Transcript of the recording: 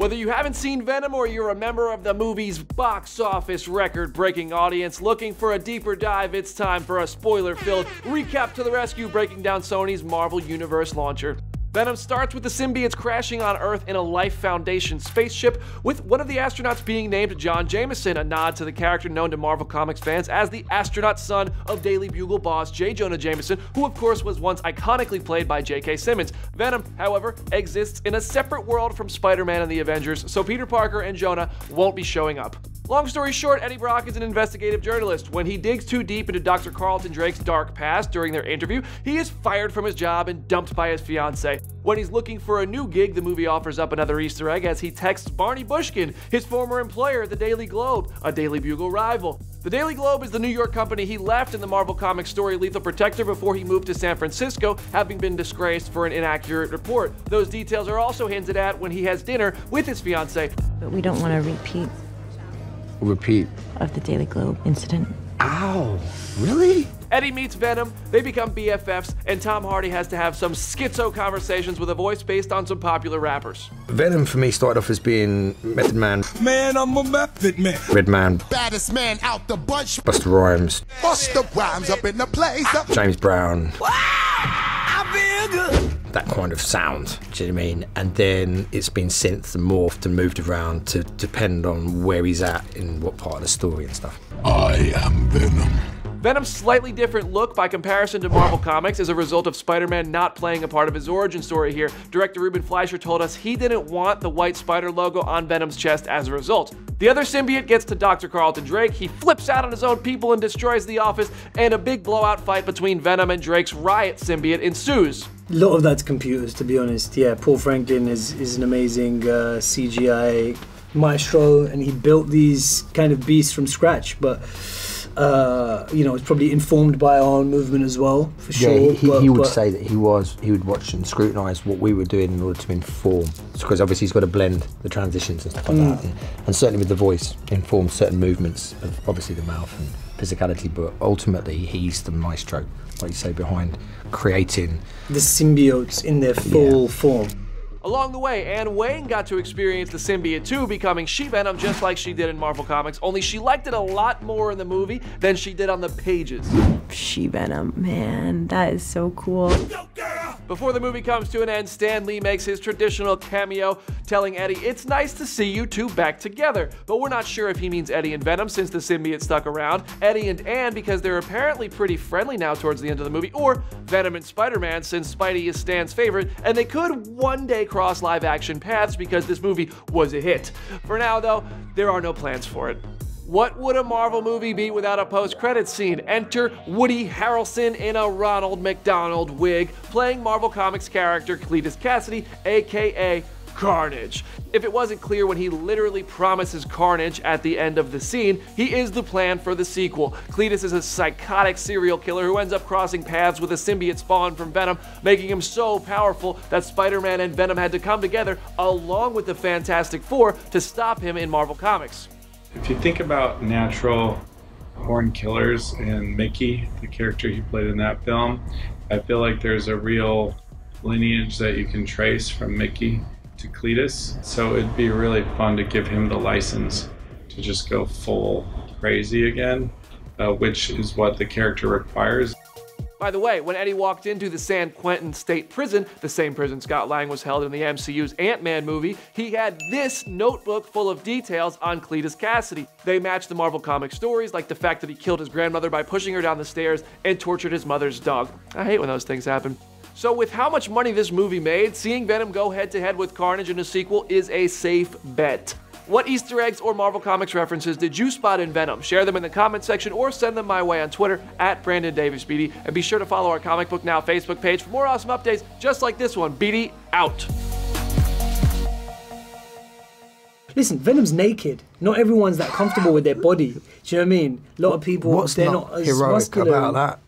Whether you haven't seen Venom or you're a member of the movie's box office record-breaking audience looking for a deeper dive, it's time for a spoiler-filled recap to the rescue, breaking down Sony's Marvel Universe launcher. Venom starts with the symbiotes crashing on Earth in a Life Foundation spaceship, with one of the astronauts being named John Jameson, a nod to the character known to Marvel Comics fans as the astronaut son of Daily Bugle boss J. Jonah Jameson, who of course was once iconically played by J.K. Simmons. Venom, however, exists in a separate world from Spider-Man and the Avengers, so Peter Parker and Jonah won't be showing up. Long story short, Eddie Brock is an investigative journalist. When he digs too deep into Dr. Carlton Drake's dark past during their interview, he is fired from his job and dumped by his fiancée. When he's looking for a new gig, the movie offers up another Easter egg as he texts Barney Bushkin, his former employer at the Daily Globe, a Daily Bugle rival. The Daily Globe is the New York company he left in the Marvel Comics story Lethal Protector before he moved to San Francisco, having been disgraced for an inaccurate report. Those details are also hinted at when he has dinner with his fiancée. But we don't want to repeat of the Daily Globe incident. Ow, really? Eddie meets Venom, they become BFFs, and Tom Hardy has to have some schizo conversations with a voice based on some popular rappers. Venom for me started off as being Method Man. Man, I'm a Method Man. Redman. Baddest man out the bunch. Busta Rhymes. Busta Rhymes up in the place. James Brown. I feel good. That kind of sound, do you know what I mean? And then it's been synth and morphed and moved around to depend on where he's at in what part of the story and stuff. I am Venom. Venom's slightly different look by comparison to Marvel Comics is a result of Spider-Man not playing a part of his origin story here. Director Ruben Fleischer told us he didn't want the white spider logo on Venom's chest as a result. The other symbiote gets to Dr. Carlton Drake, he flips out on his own people and destroys the office, and a big blowout fight between Venom and Drake's Riot symbiote ensues. A lot of that's computers, to be honest. Yeah, Paul Franklin is an amazing CGI maestro, and he built these kind of beasts from scratch, but you know, it's probably informed by our own movement as well, for sure. Yeah, he would say that he would watch and scrutinise what we were doing in order to inform. Because obviously he's got to blend the transitions and stuff like that. And certainly with the voice, inform certain movements of obviously the mouth and physicality, but ultimately he's the maestro, like you say, behind creating the symbiotes in their full form. Along the way, Anne Wayne got to experience the symbiote too, becoming She-Venom just like she did in Marvel Comics, only she liked it a lot more in the movie than she did on the pages. She-Venom, man, that is so cool. Before the movie comes to an end, Stan Lee makes his traditional cameo, telling Eddie, "It's nice to see you two back together." But we're not sure if he means Eddie and Venom since the symbiote stuck around, Eddie and Anne because they're apparently pretty friendly now towards the end of the movie, or Venom and Spider-Man since Spidey is Stan's favorite, and they could one day cross live-action paths because this movie was a hit. For now, though, there are no plans for it. What would a Marvel movie be without a post-credits scene? Enter Woody Harrelson in a Ronald McDonald wig, playing Marvel Comics character Cletus Cassidy, aka Carnage. If it wasn't clear when he literally promises Carnage at the end of the scene, he is the plan for the sequel. Cletus is a psychotic serial killer who ends up crossing paths with a symbiote spawned from Venom, making him so powerful that Spider-Man and Venom had to come together along with the Fantastic Four to stop him in Marvel Comics. If you think about natural born killers and Mickey, the character he played in that film, I feel like there's a real lineage that you can trace from Mickey to Cletus. So it'd be really fun to give him the license to just go full crazy again, which is what the character requires. By the way, when Eddie walked into the San Quentin State Prison, the same prison Scott Lang was held in the MCU's Ant-Man movie, he had this notebook full of details on Cletus Cassidy. They matched the Marvel Comics stories, like the fact that he killed his grandmother by pushing her down the stairs and tortured his mother's dog. I hate when those things happen. So with how much money this movie made, seeing Venom go head-to-head with Carnage in a sequel is a safe bet. What Easter eggs or Marvel Comics references did you spot in Venom? Share them in the comment section or send them my way on Twitter at BrandonDavisBeatty, and be sure to follow our Comic Book Now Facebook page for more awesome updates just like this one. Beatty out. Listen, Venom's naked. Not everyone's that comfortable with their body. Do you know what I mean? A lot of people, What's they're not not as heroic muscular. about that?